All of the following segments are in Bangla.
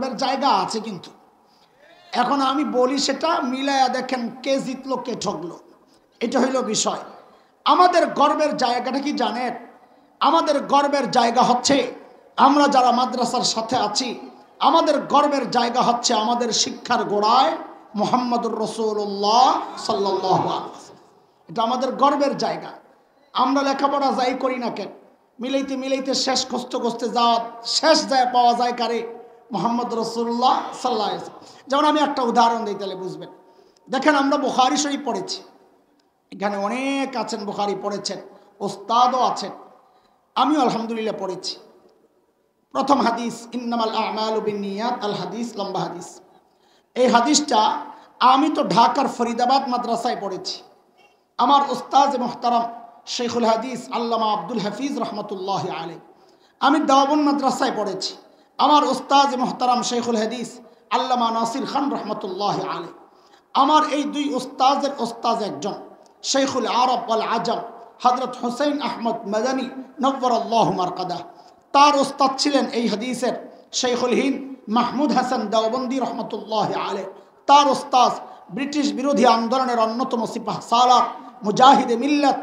গর্বের জায়গা আছে, কিন্তু এখন আমি বলি সেটা মিলায়া দেখেন কে জিতলো কে ঠকলো, এটা হইল বিষয়। আমাদের গর্বের জায়গাটা কি জানেন? আমাদের গর্বের জায়গা হচ্ছে আমরা যারা মাদ্রাসার সাথে আছি, আমাদের গর্বের জায়গা হচ্ছে আমাদের শিক্ষার গোড়ায় মুহাম্মদুর রাসূলুল্লাহ সাল্লাল্লাহু আলাইহি ওয়াসাল্লাম। এটা আমাদের গর্বের জায়গা। আমরা লেখাপড়া যাই করি না কেন, মিলাইতে মিলাইতে শেষ খুঁজতে খুঁজতে যাওয়া শেষ যায় পাওয়া যায় কারে? মুহাম্মদ রাসূলুল্লাহ সাল্লাল্লাহু আলাইহি ওয়াসাল্লাম। যেমন আমি একটা উদাহরণ দিই তাহলে বুঝবেন। দেখেন আমরা বুখারী শরীফ পড়েছি, এখানে অনেক আছেন বুখারী পড়েছেন, ওস্তাদও আছেন, আমিও আলহামদুলিল্লাহ পড়েছি। প্রথম হাদিস ইন্নামাল আ'মালু বিন্নিয়াত আল হাদিস, লম্বা হাদিস। এই হাদিসটা আমি তো ঢাকার ফরিদাবাদ মাদ্রাসায় পড়েছি। আমার উস্তাদ মুহতারাম শেখুল হাদিস আল্লামা আব্দুল হাফিজ রহমতুল্লাহ আলাইহি। আমি দেওবন্দ মাদ্রাসায় পড়েছি। আমার উস্তাদ মুহতারাম শেখুল হাদিস আল্লামা নাসির খান রহমতুল্লাহ আলাইহি। আমার এই দুই উস্তাদের উস্তাদ একজন শেখুল আরব ওয়াল আজম হযরত হুসাইন আহমদ মাদানী নব্বরাল্লাহু মারকাদাহ। তার উস্তাদ ছিলেন এই হাদিসের শেখুল হিন্দ মাহমুদ হাসান দেওবন্দি রহমতুল্লাহ আলাইহি। তার উস্তাদ ব্রিটিশ বিরোধী আন্দোলনের অন্যতম সিপাহ সালার মুজাহিদে মিল্লাত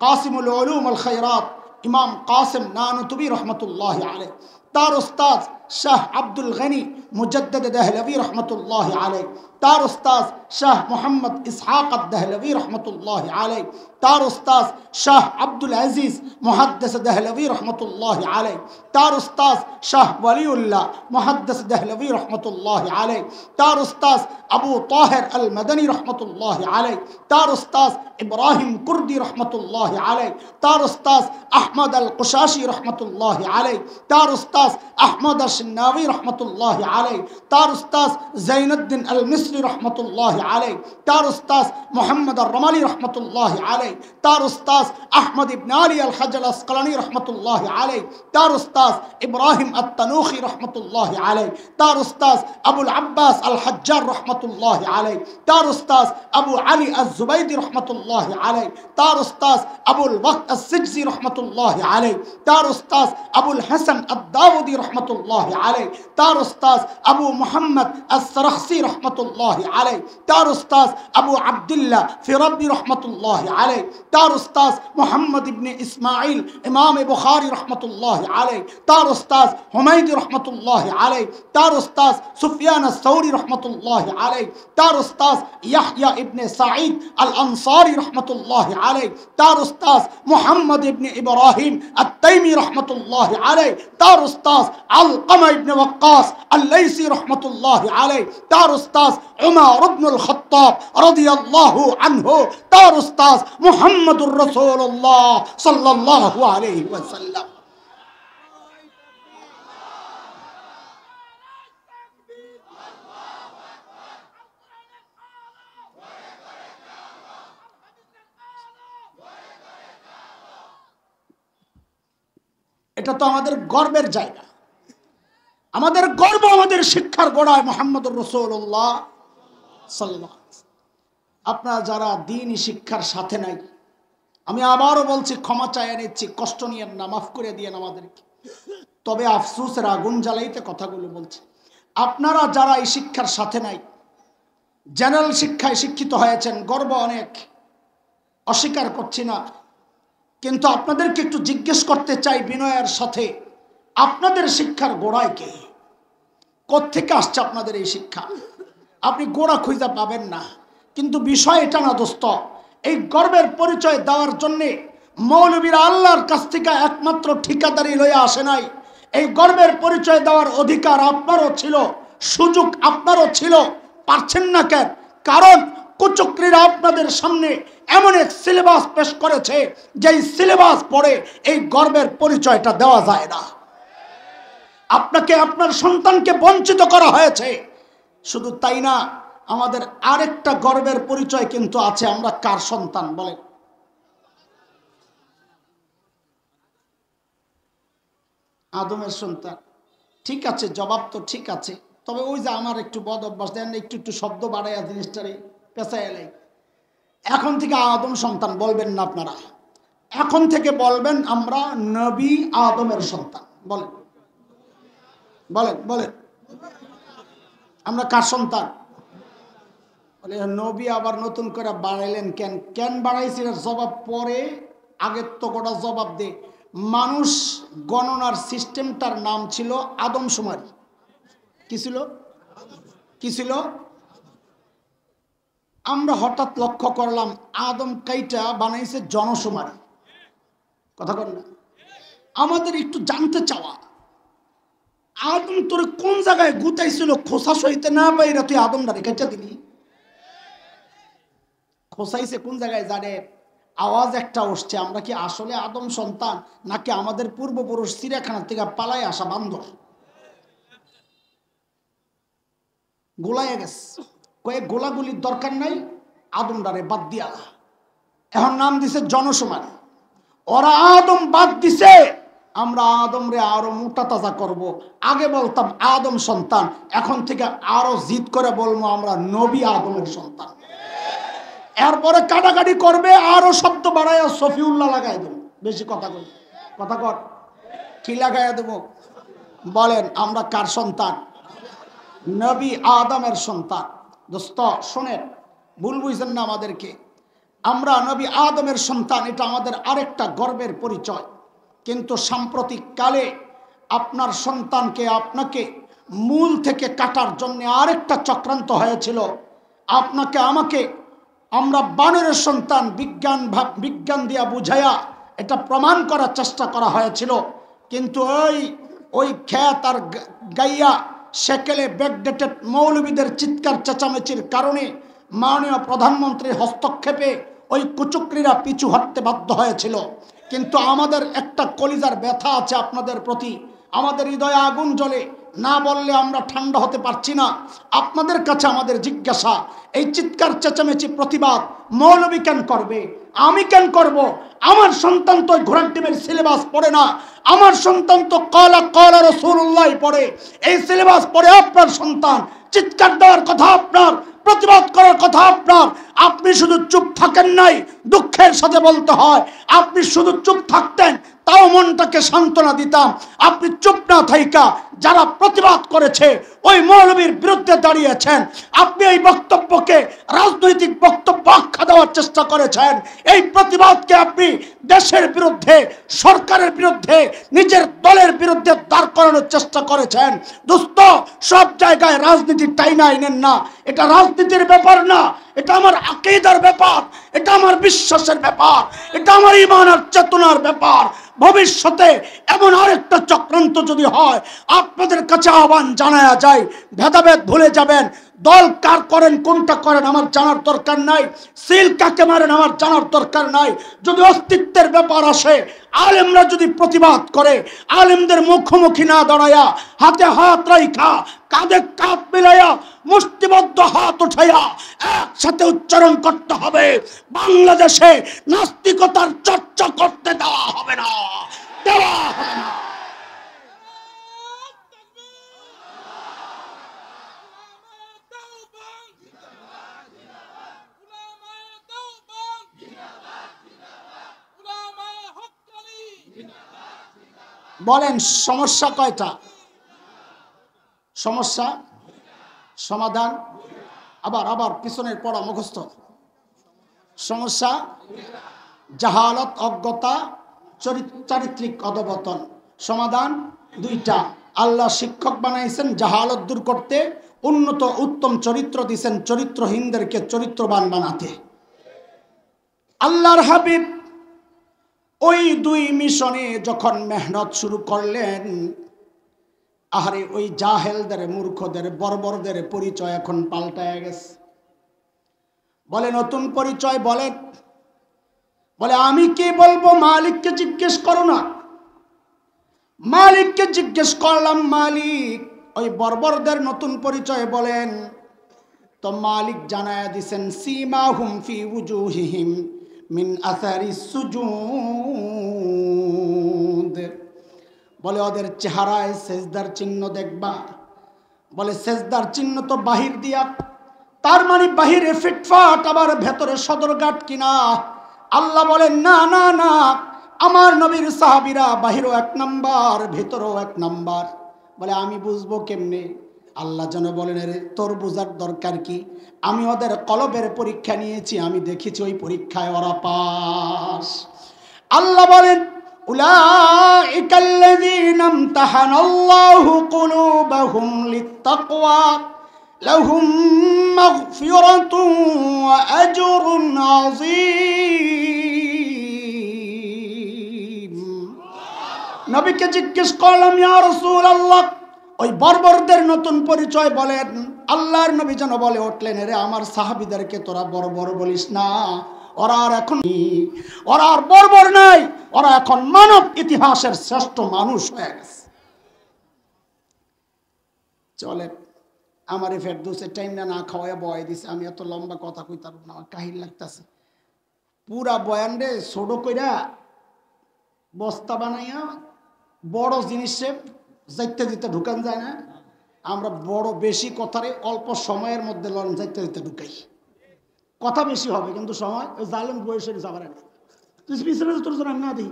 কাসিমুল উলুম আল খায়রাত ইমাম কাসিম নানুতুবি রহমতুল্লাহ আলাইহি। তার উস্তাদ শাহ আব্দুল গনি মুজাদ্দিদ দেহলভি রহমতুল্লাহ আলাইহি। তার উস্তাদ শাহ মোহাম্মদ ইসহাক আদ-দেহলভি রহমতুল্লাহ আলাইহি। তার উস্তাদ শাহ আব্দুল আজিজ মুহাদ্দিস দেহলভি রহমতুল্লাহ আলাইহি। তার উস্তাদ শাহ ওয়ালিউল্লাহ মুহাদ্দিস দেহলভি রহমতুল্লাহ আলাইহি। তার উস্তাদ আবু তাহের আল মাদানী রহমতুল্লাহ আলাইহি। তার উস্তাদ ইব্রাহিম কুর্দি রহমতুল্লাহ আলাইহি। তার উস্তাদ আহমদ আল কুশাশি রহমতুল্লাহ আলাইহি। তার উস্তাদ আহমদ আশ-শিন্নাবি রহমতুল্লাহ আলাইহি। তার উস্তাদ জৈনুদ্দিন আল মিসরি রহমতুল্লাহ আলাইহি। তার উস্তাদ মুহাম্মদ আর-রমালি রহমতুল্লাহ আলাইহি। তার উস্তাদ আহমদ ইবনে আলী আল হাজাল আসকালানি রহমতুল্লাহ আলাইহি। তার উস্তাদ ইব্রাহিম আত-তানুখি রহমতুল্লাহ আলাইহি। তার উস্তাদ আবুল আব্বাস আল হাজ্জার রহমতুল্লাহ আলাইহি। তার উস্তাদ আবু আলী আজ-জুবাইদি রহমতুল্লাহ আলাইহি। তার উস্তাদ আবুল ওয়াক্ত আস-সিজজি রহমতুল্লাহ আলাইহি। তার উস্তাদ আবুল হাসান আদ-দাউদি রহমতুল্লাহ আলাইহি। তার উস্তাদ আবু মুহাম্মদ আস-সারাখসি রহমতুল্লাহ আলাইহি। তার উস্তাদ আবু আব্দুল্লাহ ফিরাবি রহমতুল্লাহ আলাইহি। তার উস্তাদ মুহাম্মদ ইবনে ইসমাঈল ইমাম বুখারী রহমতুল্লাহ আলাইহি। তার উস্তাদ হুমায়দি রহমতুল্লাহ আলাইহি। তার উস্তাদ সুফিয়ান আস-সাউরি রহমতুল্লাহ আলাইহি। তার উস্তাদ ইয়াহইয়া ইবনে সাঈদ আল আনসারী রহমতুল্লাহ আলাইহি। তার উস্তাদ মুহাম্মদ ইবনে ইব্রাহিম আত-তাইমি রহমতুল্লাহ আলাইহি। তার উস্তাদ আলকামা ইবনে ওয়াক্কাস আল-লাইসি রহমতুল্লাহ আলাইহি। তার উস্তাদ উমর ইবনে আল-খাত্তাব রাদিয়াল্লাহু আনহু। তার উস্তাদ মুহাম্মদুর রাসূলুল্লাহ সাল্লাল্লাহু আলাইহি ওয়াসাল্লাম। এটা তো আমাদের গর্বের জায়গা। আমাদের গর্ব আমাদের শিক্ষার গোড়ায় মুহাম্মদুর রাসূলুল্লাহ সাল্লাল্লাহু আলাইহি ওয়াসাল্লাম। আপনারা যারা দ্বীনি শিক্ষার সাথে নাই, আমি আবারও বলছি, ক্ষমা চাইয়ে নিচ্ছি, কষ্ট নিয়েন না, মাফ করে দিয়েন আমাদেরকে। তবে আফসোসের আগুন জ্বালাইতে কথাগুলো বলছি। আপনারা যারা এই শিক্ষার সাথে নাই, জেনারেল শিক্ষায় শিক্ষিত হয়েছেন, গর্ব অনেক, অস্বীকার করছি না, কিন্তু আপনাদেরকে একটু জিজ্ঞেস করতে চাই বিনয়ের সাথে, আপনাদের শিক্ষার গোড়ায় কে? কোত্থেকে আসছে আপনাদের এই শিক্ষা? আপনি গোড়া খুঁজে পাবেন না। কিন্তু বিষয় এটা না দোস্ত, এই গর্বের পরিচয় দেওয়ার জন্যে মৌলবীরা আল্লাহর কাছ থেকে একমাত্র ঠিকাদারি লইয়া আসে নাই। এই গর্বের পরিচয় দেওয়ার অধিকার আপনারও ছিল, সুযোগ আপনারও ছিল, পারছেন না কেন? কারণ কুচক্রীরা আপনাদের সামনে এমন এক সিলেবাস পেশ করেছে, যেই সিলেবাস পড়ে এই গর্বের পরিচয়টা দেওয়া যায় না। আপনাকে, আপনার সন্তানকে বঞ্চিত করা হয়েছে। শুধু তাই না, আমাদের আরেকটা গর্বের পরিচয় কিন্তু আছে। আমরা কার সন্তান বলেন? আদমের সন্তান। ঠিক আছে, জবাব তো ঠিক আছে, তবে ওই যে আমার একটু বদ অভ্যাস, দেন একটু একটু শব্দ বাড়াইয়া জিনিসটারে পেঁচাই এলাই। এখন থেকে আদম সন্তান বলবেন না আপনারা, এখন থেকে বলবেন আমরা নবী আদমের সন্তান। বলেন বলেন বলেন। আমরা কার সন্তান? বলে নবী আবার নতুন করে বাড়াইলেন কেন? কেন বাড়াইছি এর জবাব পরে, আগের তো গোটা জবাব দে। মানুষ গণনার সিস্টেমটার নাম ছিল আদমশুমারি। কি ছিল? কি ছিল? আমরা হঠাৎ লক্ষ্য করলাম আদম কাইটা বানাইছে জনশুমারি। কথা বল না, আমাদের একটু জানতে চাওয়া, আদম তোর কোন জায়গায় গুতাইছিল খোসা সইতে না পাইরা তুই আদম ডারে কাইটা দিলি? খোসাইছে কোন জায়গায় জানে? আওয়াজ একটা উঠছে, আমরা কি আসলে আদম সন্তান নাকি আমাদের পূর্বপুরুষ চিড়িয়াখানা থেকে পালায় আসা বান্দর? গোলায় গেছে, কয়েক গোলাগুলির দরকার নাই, আদম ডারে বাদ দিয়া এখন নাম দিছে জনশুমারি। ওরা আদম বাদ দিছে, আমরা আদম রে আরো মোটা তাজা করব। আগে বলতাম আদম সন্তান, এখন থেকে আরো জিদ করে বলবো আমরা নবী আদমের সন্তান। এরপরে কাটাকাটি করবে, আরো শব্দ বাড়ায় সফিউল্লাহ লাগাই দেবো। বেশি কথা কই, কথা কর, কি লাগাই দেবো? বলেন আমরা কার সন্তান? নবী আদমের সন্তান। দোস্ত শোনেন, ভুল বুঝছেন না আমাদেরকে, আমরা নবী আদমের সন্তান, এটা আমাদের আরেকটা গর্বের পরিচয়। কিন্তু সাম্প্রতিক কালে আপনার সন্তানকে আপনাকে মূল থেকে কাটার জন্য আরেকটা চক্রান্ত হয়েছিল। আপনাকে আমাকে, আমরা বানরের সন্তান বিজ্ঞান দিয়া বুঝাইয়া এটা প্রমাণ করার চেষ্টা করা হয়েছিল। কিন্তু ওই খ্যাত আর গাইয়া সেকেলে ব্যাকডেটেড মৌলবীদের চিৎকার চেঁচামেচির কারণে মাননীয় প্রধানমন্ত্রীর হস্তক্ষেপে ওই কুচক্রীরা পিছু হটতে বাধ্য হয়েছিল। কিন্তু আমাদের একটা কলিজার ব্যথা আছে আপনাদের প্রতি, আমাদের হৃদয়ে আগুন জ্বলে, না বললে আমরা ঠান্ডা হতে পারছি না। আপনাদের কাছে আমাদের জিজ্ঞাসা, এই চিৎকার চেঁচামেচি প্রতিবাদ মৌলবী কেন করবে? আমি কেন করব? আমার সন্তান তো ঘোড়ার ডিমের সিলেবাস পড়ে না, আমার সন্তান তো কলা কলা রাসূলুল্লাহ পড়ে। এই সিলেবাস পড়ে আপনার সন্তান, চিৎকার দেওয়ার কথা আপনার, প্রতিবাদ করার কথা আপনার। আপনি শুধু চুপ থাকেন নাই, দুঃখের সাথে বলতে হয়, আপনি শুধু চুপ থাকতেন তাও মনটাকে সান্ত্বনা দিতাম। আপনি চুপ না থাইকা যারা প্রতিবাদ করেছে ওই মৌলবীর বিরুদ্ধে দাঁড়িয়েছেন, আপনি এই বক্তব্যকে রাজনৈতিক বক্তব্য আখ্যা দেওয়ার চেষ্টা করেছেন, এই প্রতিবাদকে আপনি দেশের বিরুদ্ধে, সরকারের বিরুদ্ধে, নিজের দলের বিরুদ্ধে দাঁড় করানোর চেষ্টা করেছেন। দোস্ত, সব জায়গায় রাজনীতি টাইনা আইনেন না, এটা রাজনীতির ব্যাপার না, এটা আমার আকীদার ব্যাপার, এটা আমার বিশ্বাসের ব্যাপার, এটা আমার ঈমান আর চেতনার ব্যাপার। ভবিষ্যতে এমন আরেকটা চক্রান্ত যদি হয়, আপনাদের কাছে আহ্বান জানায়া যায়, ভেদাভেদ ভুলে যাবেন। দল কার করেন, কোনটা করেন আমার জানার দরকার নাই, সিল কাকে মারেন আমার জানার দরকার নাই। যদি অস্তিত্বের ব্যাপার আসে, আলেমরা যদি প্রতিবাদ করে, আলেমদের মুখোমুখি না দাঁড়ায়া, হাতে হাত রাইখা, কাঁধে কাঁধ মিলাইয়া, মুষ্টিবদ্ধ হাত উঠাইয়া একসাথে উচ্চারণ করতে হবে, বাংলাদেশে নাস্তিকতার চর্চা করতে দেওয়া হবে না, দেওয়া হবে না। বলেন সমস্যা কয়টা? সমস্যা, সমাধান, আবার আবার পিছনের পড়া মুখস্থ। সমস্যা জাহালত, অজ্ঞতা, চারিত্রিক অধপতন। সমাধান দুইটা, আল্লাহ শিক্ষক বানাইছেন জাহালত দূর করতে, উন্নত উত্তম চরিত্র দিয়েছেন চরিত্রহীনদেরকে চরিত্রবান বানাতে। আল্লাহর হাবিব ওই দুই মিশনে যখন মেহনত শুরু করলেন, আহারে ওই জাহেলদের, মূর্খদের, বর্বরদের পরিচয় এখন পাল্টায় গেছে। বলে নতুন পরিচয়, বলে আমি কি বলবো? মালিককে জিজ্ঞেস করো না। মালিককে জিজ্ঞেস করলাম, মালিক ওই বর্বরদের নতুন পরিচয় বলেন। তো মালিক জানায়া দিছেন, সীমাহুম ফি উজুহিহিম মিন আসারি সুজুদ। বলে ওদের চেহারায় সেজদার চিহ্ন দেখবা। বলে সেজদার চিহ্ন তো বাহির দিয়া, তার মানে বাহিরে ফিটফাট, আবার ভেতরে সদরঘাট কিনা? আল্লাহ বলেন না না না, আমার নবীর সাহাবীরা বাহিরও এক নাম্বার, ভেতরেও এক নাম্বার। বলে আমি বুঝবো কেমনে? আল্লাহ যেন বলেন, রে তোর বোঝার দরকার কি, আমি ওদের কলবের পরীক্ষা নিয়েছি, আমি দেখেছি ওই পরীক্ষায় ওরা পাস। আল্লাহ বলেন, উলাইকাল্লাযীনা ইমতাহানাল্লাহু কুলুবাহুম লিত্তাকওয়া লাহুম মাগফিরাতুন ওয়া আজরুন আযীম। নবীকে জিজ্ঞেস করলাম, ইয়া রাসূলুল্লাহ, ওই বর্বরদের নতুন পরিচয় বলেন। আল্লাহর নবী যেন বলে উঠলেন, রে আমার সাহাবীদেরকে তোরা বর্বর বলিস না, ওরা আর এখন ওরা আর বর্বর নাই, ওরা এখন মানব ইতিহাসের শ্রেষ্ঠ মানুষ হয়ে গেছে। চলেন, আমার এই ফেরদৌসের টাইম না খাওয়ায় বয় দিছে, আমি এত লম্বা কথা কইতাম না, আমার কাহিল লাগতেছে। পুরা বয়ান রে ছোট কইরা বস্তা বানাইয়া বড় জিনিসে যাইতে দিতে ঢুকান যায় না, আমরা বড় বেশি কথারে অল্প সময়ের মধ্যে লড়ন যাইতে দিতে ঢুকাই। কথা বেশি হবে কিন্তু সময় ওই জালেম বয়সের যাবার আগে তুই পিছনে তোর জন্য আমি না দিই।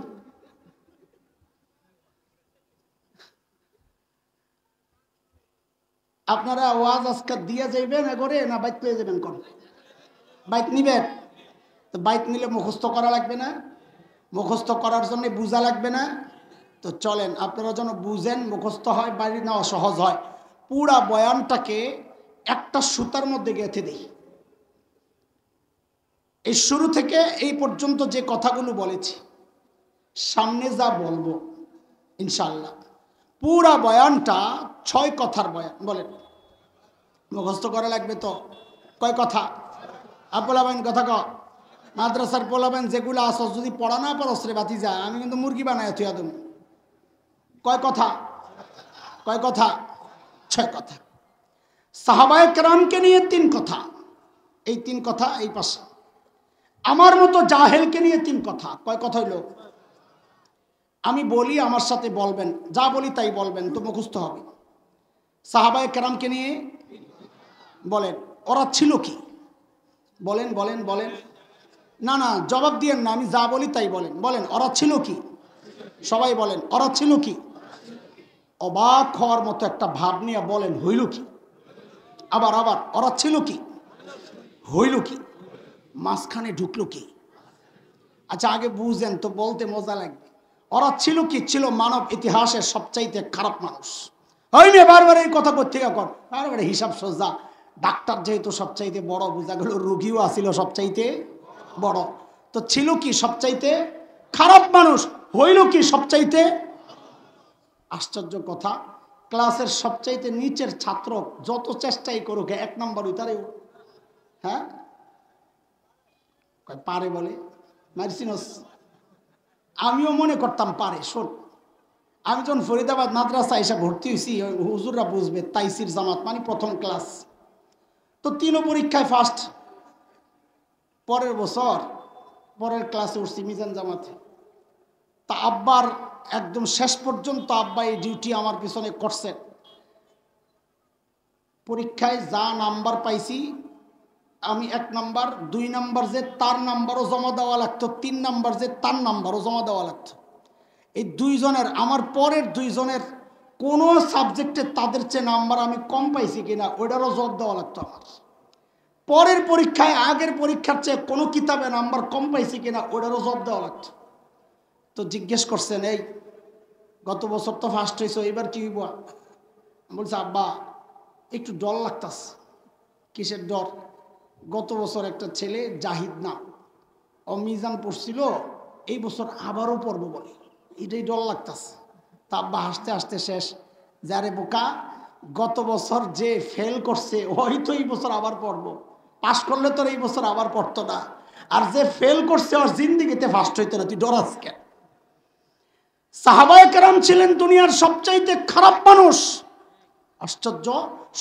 আপনারা ওয়াজ আজকে দিয়ে যাইবেন করে না বাইক পেয়ে যাবেন? কোন বাইক নিবেন? তো বাইক নিলে মুখস্থ করা লাগবে না? মুখস্থ করার জন্য বুঝা লাগবে না? তো চলেন আপনারা যেন বুঝেন, মুখস্থ হয়, বাড়ি নেওয়া সহজ হয়। পুরা বয়ানটাকে একটা সুতার মধ্যে গেঁথে দিই। এই শুরু থেকে এই পর্যন্ত যে কথাগুলো বলেছি, সামনে যা বলবো ইনশাআল্লাহ পুরা বয়ানটা 6 কথার বয়ান। বলেন, মুখস্থ করা লাগবে তো? কয় কথা? পোলাবেন কথা ক মাদ্রাসার পোলাবেন যেগুলো আসো, যদি পড়া না পারস রে বাতি যা, আমি কিন্তু মুরগি বানায় থুয়া তুমি। কয় কথা? কয় কথা? 6 কথা। সাহাবায়ে কেরামকে নিয়ে 3 কথা, এই 3 কথা এই পাশে। আমার মতো জাহেলকে নিয়ে 3 কথা। কয় কথা হইল? আমি বলি, আমার সাথে বলবেন, যা বলি তাই বলবেন, তো মুখস্থ হবে। সাহাবায়ে কেরামকে নিয়ে বলেন, ওরা ছিল কি? বলেন বলেন বলেন। না না জবাব দিয়েন না, আমি যা বলি তাই বলেন। বলেন, ওরা ছিল কি? সবাই বলেন, ওরা ছিল কি? অবাক হওয়ার মতো একটা ভাব নিয়ে বলেন, হইল কি? আবার আবার, ওরা ছিল কি? হইল কি? মাঝখানে ঢুকলো কি? আচ্ছা আগে বুঝেন তো, বলতে মজা লাগবে। ওরা ছিল কি? ছিল মানব ইতিহাসের সবচাইতে খারাপ মানুষ। হয়নি বারবার এই কথা করতে কর, বারবার হিসাব সোজা। ডাক্তার যেহেতু সবচাইতে বড়, বোঝা গেল রুগীও আসিল সবচাইতে বড়। তো ছিল কি? সবচাইতে খারাপ মানুষ। হইল কি? সবচাইতে। আশ্চর্য কথা, ক্লাসের সবচাইতে নিচের ছাত্র যত চেষ্টাই করুক 1 নম্বর উতারেও, হ্যাঁ পারে বলে মারসিনস। আমিও মনে করতাম পারে। শোন, আমি যখন ফরিদাবাদ মাদ্রাসা এসে ভর্তি হয়েছি, হুজুররা বুঝবে, তাইসির জামাত মানে প্রথম ক্লাস, তো 3 পরীক্ষায় ফার্স্ট। পরের বছর পরের ক্লাসে উঠছি মিজান জামাতে। তা আব্বার একদম শেষ পর্যন্ত আব্বা এই ডিউটি আমার পিছনে করছেন। পরীক্ষায় যা নাম্বার পাইছি আমি, 1 নাম্বার, 2 নাম্বার যে তার নাম্বারও জমা দেওয়া লাগতো, 3 নাম্বার যে তার নাম্বারও জমা দেওয়া লাগতো। এই 2 জনের, আমার পরের 2 জনের কোনো সাবজেক্টে তাদের চেয়ে নাম্বার আমি কম পাইছি কিনা ওইটারও জবাব দেওয়া লাগতো আমার। পরের পরীক্ষায় আগের পরীক্ষার চেয়ে কোনো কিতাবে নাম্বার কম পাইছি কিনা ওইটারও জবাব দেওয়া লাগতো। তো জিজ্ঞেস করছেন, এই গত বছর তো ফার্স্ট হয়েছে, এবার কি হইব? বলছে, আব্বা একটু ডর লাগতাছে। কিসের ডর? গত বছর একটা ছেলে জাহিদ না, ও মিজান পড়ছিল, এই বছর আবারও পড়বো বলে, এটাই ডর লাগতাছে। তা আব্বা হাসতে হাসতে শেষ। যারে বোকা, গত বছর যে ফেল করছে ওই তো এই বছর আবার পড়বো, পাশ করলে তোর এই বছর আবার পড়তো না, আর যে ফেল করছে ওর জিন্দিগিতে ফার্স্ট হইতো না, তুই ডরাস কেন? সাহাবায়ে কেরাম ছিলেন দুনিয়ার সবচাইতে খারাপ মানুষ। আশ্চর্য,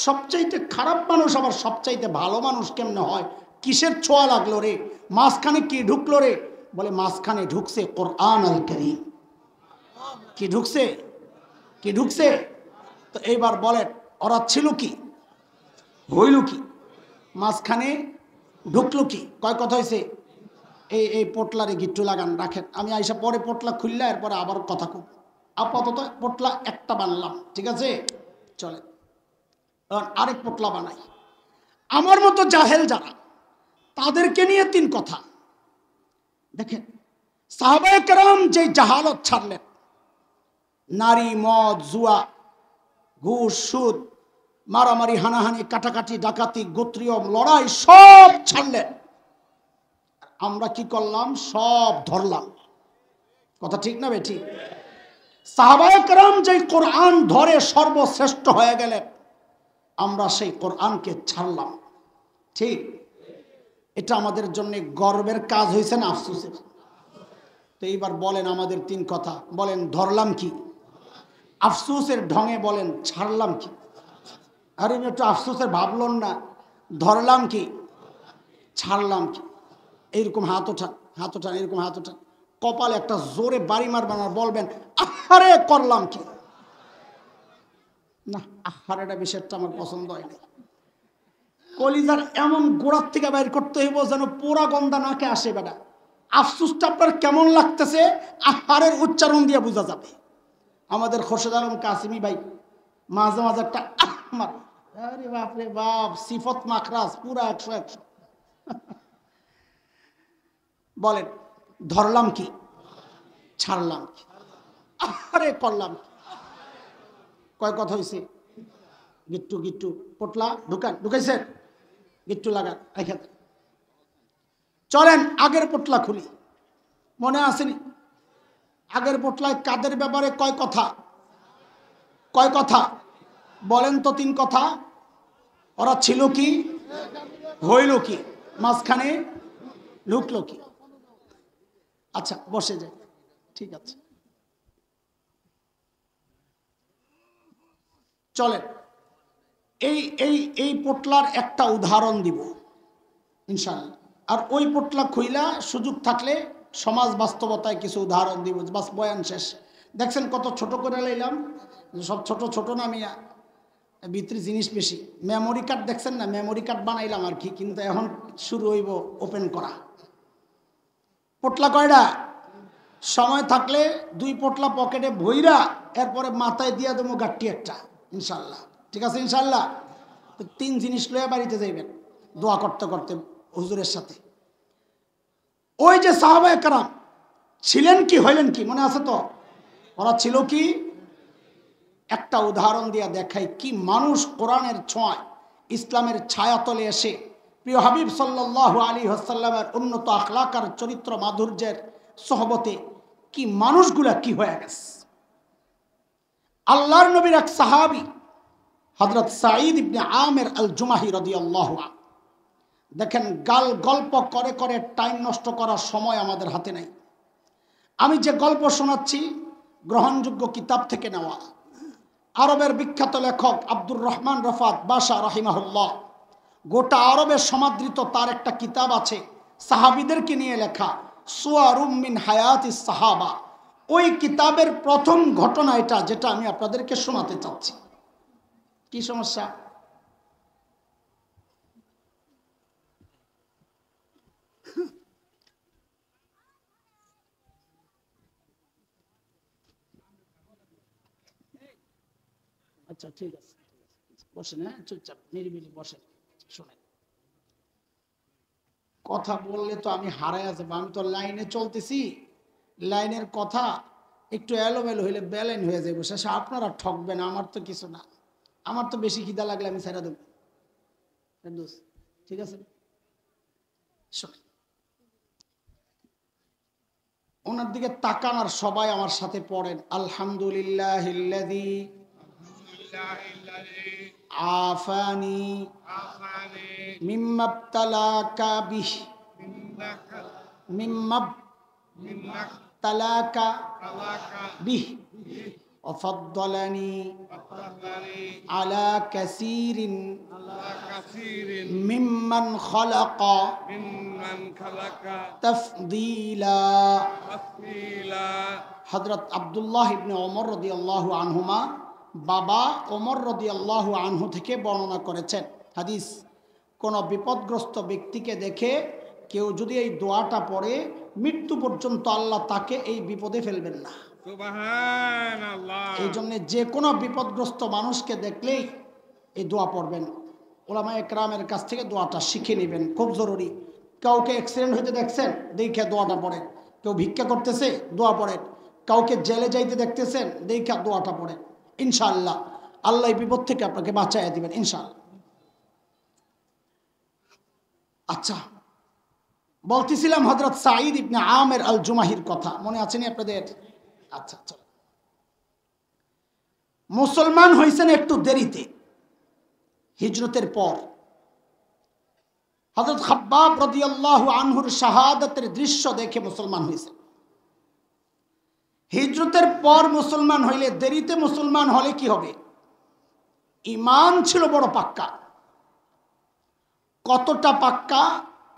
সবচাইতে খারাপ মানুষ আবার সবচাইতে ভালো মানুষ কেমনে হয়? কিসের ছোঁয়া লাগলো রে? মাঝখানে কি ঢুকলো রে? বলে মাঝখানে ঢুকছে কোরআন আল কারীম। কি ঢুকছে? কি ঢুকছে? তো এইবার বলেন, ওরা ছিল কি? হইল কি? মাঝখানে ঢুকলো কি? কয় কথা হয়েছে? এই পোটলারে গিট্টু লাগান, রাখেন, আমি আইসা পরে পোটলা খুললে এরপরে আবার কথা কব। আপাতত পোটলা একটা বানলাম, ঠিক আছে? চলে। আরেক পোটলা বানাই। আমার মতো জাহেল যারা, তাদেরকে নিয়ে 3 কথা। দেখেন সাহাবায়ে কেরাম যে জাহালত ছাড়লেন, নারী, মদ, জুয়া, ঘুষ, সুদ, মারামারি, হানাহানি, কাটাকাটি, ডাকাতি, গোত্রীয় লড়াই সব ছাড়লেন। আমরা কি করলাম? সব ধরলাম। কথা ঠিক না বেঠি? সাহাবায়ে কেরাম যে কোরআন ধরে সর্বশ্রেষ্ঠ হয়ে গেলেন, আমরা সেই কোরআনকে ছাড়লাম। ঠিক? এটা আমাদের জন্য গর্বের কাজ হয়েছে না আফসোসের? তো এইবার বলেন আমাদের 3 কথা বলেন। ধরলাম কি? আফসোসের ঢঙে বলেন ছাড়লাম কি? আরে একটু আফসোসের ভাবলেন না? ধরলাম কি? ছাড়লাম কি? এইরকম হাত ওঠান, হাত ওঠান, এরকম হাত ওঠান। কপালে একটা জোরে বাড়ি মারবেন আর বলবেন আহারে করলাম কি? না, আহারেটা বিষয়টা আমার পছন্দ হয় না। কলিজার এমন গোড়ার থেকে বাইর করতে হইব যেন পোড়া গন্ধা নাকে আসে। বেটা আফসোসটা আপনার কেমন লাগতেছে আহারের উচ্চারণ দিয়ে বোঝা যাবে। আমাদের খোরশেদ আলম কাসিমি ভাই মাঝে মাঝে একটা আহমার, আরে বাপ রে বাপ, সিফত মাখরাজ পুরা 100 বলেন ধরলাম কি? ছাড়লাম কি? আরে করলাম কি? কয় কথা হয়েছে? গিট্টু গিট্টু পোটলা ঢুকান, ঢুকাইছেন? গিট্টু লাগান, রেখে দেন। চলেন আগের পোটলা খুলি। মনে আসেনি? আগের পোটলায় কাদের ব্যাপারে কয় কথা? কয় কথা বলেন তো? 3 কথা। ওরা ছিল কি? হইল কি? মাঝখানে ঢুকলো কি? আচ্ছা বসে যাই, ঠিক আছে। চলেন এই এই এই পোটলার একটা উদাহরণ দিব ইনশাআল্লাহ। আর ওই পোটলা খুইলা সুযোগ থাকলে সমাজ বাস্তবতায় কিছু উদাহরণ দিব। বাস বয়ান শেষ। দেখছেন কত ছোট করে লাইলাম? সব ছোট ছোট না মিয়া, ভিতরে জিনিস বেশি। মেমোরি কার্ড দেখছেন না? মেমোরি কার্ড বানাইলাম আর কি, কিন্তু এখন শুরু হইব ওপেন করা। পোটলা কয়টা? সময় থাকলে 2 পোটলা পকেটে ভইরা এরপরে মাথায় দিয়া দেবো গাঠটি একটা ইনশাল্লাহ। ঠিক আছে ইনশাল্লাহ? 3 জিনিস লয়ে বাড়িতে যাইবেন দোয়া করতে করতে হুজুরের সাথে। ওই যে সাহাবায়ে কেরাম ছিলেন কি, হইলেন কি? মনে আছে তো? ওরা ছিল কি? একটা উদাহরণ দিয়া দেখাই কি মানুষ কোরআনের ছোঁয়ায় ইসলামের ছায়াতলে এসে প্রিয় হাবিব সাল্লাল্লাহু আলাইহি ওয়াসাল্লামের উন্নত আখলাক আর চরিত্র মাধুর্যের সোহবতে কি মানুষগুলা কি হয়ে গেছে। আল্লাহর নবীর এক সাহাবী হযরত সাঈদ ইবনে আমির আল জুমাহি রাদিয়াল্লাহু আনহু। দেখেন গল্প করে করে টাইম নষ্ট করার সময় আমাদের হাতে নাই। আমি যে গল্প শোনাচ্ছি গ্রহণযোগ্য কিতাব থেকে নেওয়া। আরবের বিখ্যাত লেখক আব্দুর রহমান রফাত বাশা রাহিমাহুল্লাহ গোটা আরবের সমাদৃত তার একটা কিতাব আছে সাহাবীদেরকে নিয়ে লেখা, সুয়ারুম মিন হায়াতিস সাহাবা। ওই কিতাবের প্রথম ঘটনা এটা, যেটা আমি আপনাদেরকে শোনাতে চাচ্ছি। কি সমস্যা? আচ্ছা ঠিক আছে, বসেন। হ্যাঁ চুপচাপ নিরিবিলি বসেন, শোনেন। কথা বললে তো আমি হারাইয়া যাবো। আমি তো লাইনে চলতেছি, লাইনের কথা একটু এলোমেলো হইলে বেলাইন হয়ে যাবো। শেষে আপনারা ঠকবেন, আমার তো কিছু না। আমার তো বেশি খিদা লাগলে আমি ছেড়ে দেবো। ঠিক আছে, শোনেন। ওনার দিকে তাকান আর সবাই আমার সাথে পড়েন, আলহামদুলিল্লাহিল্লাযী আফানি মিম্মা ইবতালাকা বিহি মিম্মা ইবতালাকা বিহি ওয়া ফাদ্দালানি আলা কাসীরিন মিম্মান খালাকা তাফদীলা। হযরত আব্দুল্লাহ ইবনে ওমর রাদিয়াল্লাহু আনহুমা বাবা ওমর রাদিয়াল্লাহু আনহু থেকে বর্ণনা করেছেন হাদিস, কোন বিপদগ্রস্ত ব্যক্তিকে দেখে কেউ যদি এই দোয়াটা পড়ে মৃত্যু পর্যন্ত আল্লাহ তাকে এই বিপদে ফেলবেন না। সুবহানাল্লাহ। এই জন্য যে কোনো বিপদগ্রস্ত মানুষকে দেখলেই এই দোয়া পড়বেন। ওলামা একরামের কাছ থেকে দোয়াটা শিখে নেবেন, খুব জরুরি। কাউকে অ্যাক্সিডেন্ট হইতে দেখছেন, দেখে দোয়াটা পড়েন। কেউ ভিক্ষা করতেছে, দোয়া পড়েন। কাউকে জেলে যাইতে দেখতেছেন, দেখে দোয়াটা পড়েন। ইনশাআল্লাহ আল্লাহ এই বিপদ থেকে আপনাকে বাঁচাইয়া দিবেন ইনশাআল্লাহ। আচ্ছা, বলতেছিলাম হযরত সাঈদ ইবনে আমের আল জুমাহির কথা, মনে আছে নি আপনাদের? আচ্ছা আচ্ছা, মুসলমান হয়েছেন একটু দেরিতে, হিজরতের পর। হযরত খাব্বাব রাদিয়াল্লাহু আনহুর শাহাদাতের দৃশ্য দেখে মুসলমান হয়েছে। হিজরতের পর মুসলমান হইলে, দেরিতে মুসলমান হলে কি হবে? ঈমান ছিল বড় পাক্কা। কতটা পাক্কা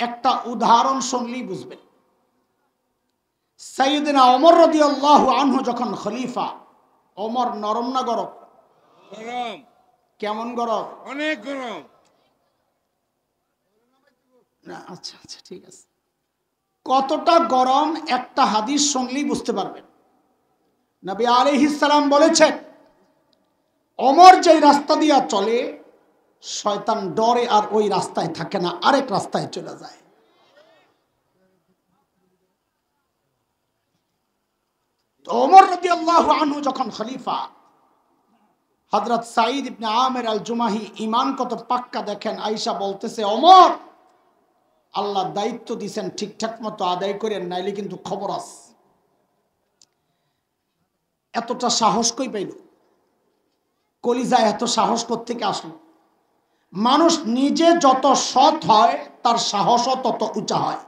একটা উদাহরণ শুনলেই বুঝবেন। সাইয়েদনা ওমর রাদিয়াল্লাহু আনহু যখন খলিফা, ওমর নরম না গরম? গরম। কেমন গরম? অনেক গরম। না, আচ্ছা আচ্ছা, ঠিক আছে। কতটা গরম একটা হাদিস শুনলেই বুঝতে পারবেন। নবী আলাইহিস সালাম বলেছেন, ওমর যেই রাস্তা দিয়া চলে, শয়তান ডরে আর ওই রাস্তায় থাকে না, আরেক রাস্তায় চলে যায়। তো ওমর রাদিয়াল্লাহু আনহু যখন খলিফা, হযরত সাঈদ ইবনে আমের আল জুমাহি ঈমান কত পাক্কা দেখেন। আয়েশা বলতেছে, ওমর, আল্লাহ দায়িত্ব দিয়েছেন, ঠিকঠাক মতো আদায় করেন, নাইলে কিন্তু খবর আছে। এতটা সাহস কই পাইল? কলিজায় এত সাহস কোত্থেকে আসলো? মানুষ নিজে যত সৎ হয়, তার সাহসও তত উঁচা হয়।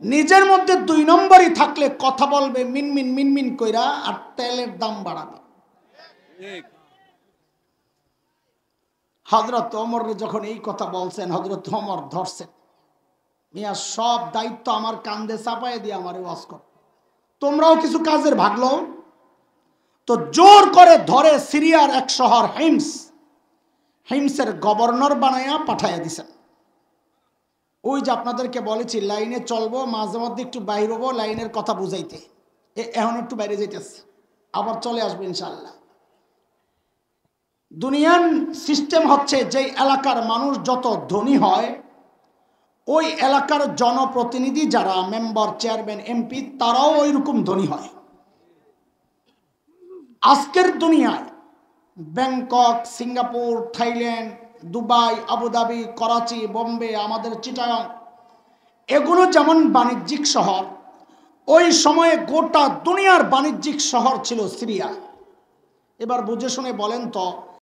নিজের মধ্যে 2 নম্বরই থাকলে কথা বলবে মিনমিন মিনমিন কইরা, আর তেলের দাম বাড়াবে। হযরত ওমর যখন এই কথা বলছেন, হযরত ওমর ধরছেন, মিয়া সব দায়িত্ব আমার কাঁধে চাপায় দিয়ে আমারে ওয়াজ কর, তোমরাও কিছু কাজের ভাগ লও। তো জোর করে ধরে সিরিয়ার এক শহর হিমসের গভর্নর বানাইয়া পাঠাইয়া দিছেন। ওই যে আপনাদেরকে বলেছি, লাইনে চলবো, মাঝে মধ্যে একটু বাইর হবো লাইনের কথা বুঝাইতে। এখন একটু বাইরে যাইতেছে, আবার চলে আসবে ইনশাআল্লাহ। দুনিয়ার সিস্টেম হচ্ছে, যে এলাকার মানুষ যত ধনী হয়, ওই এলাকার জনপ্রতিনিধি যারা মেম্বার, চেয়ারম্যান, এমপি, তারাও ওই রকম ধনী হয়। আজকের দুনিয়ায় Bangkok, Singapore, Thailand, Dubai, Abu Dhabi, Karachi, Bombay, আমাদের চিটাগাং, এগুলো যেমন বাণিজ্যিক শহর, ওই সময়ে গোটা দুনিয়ার বাণিজ্যিক শহর ছিল সিরিয়া। এবার বুঝে শুনে বলেন তো,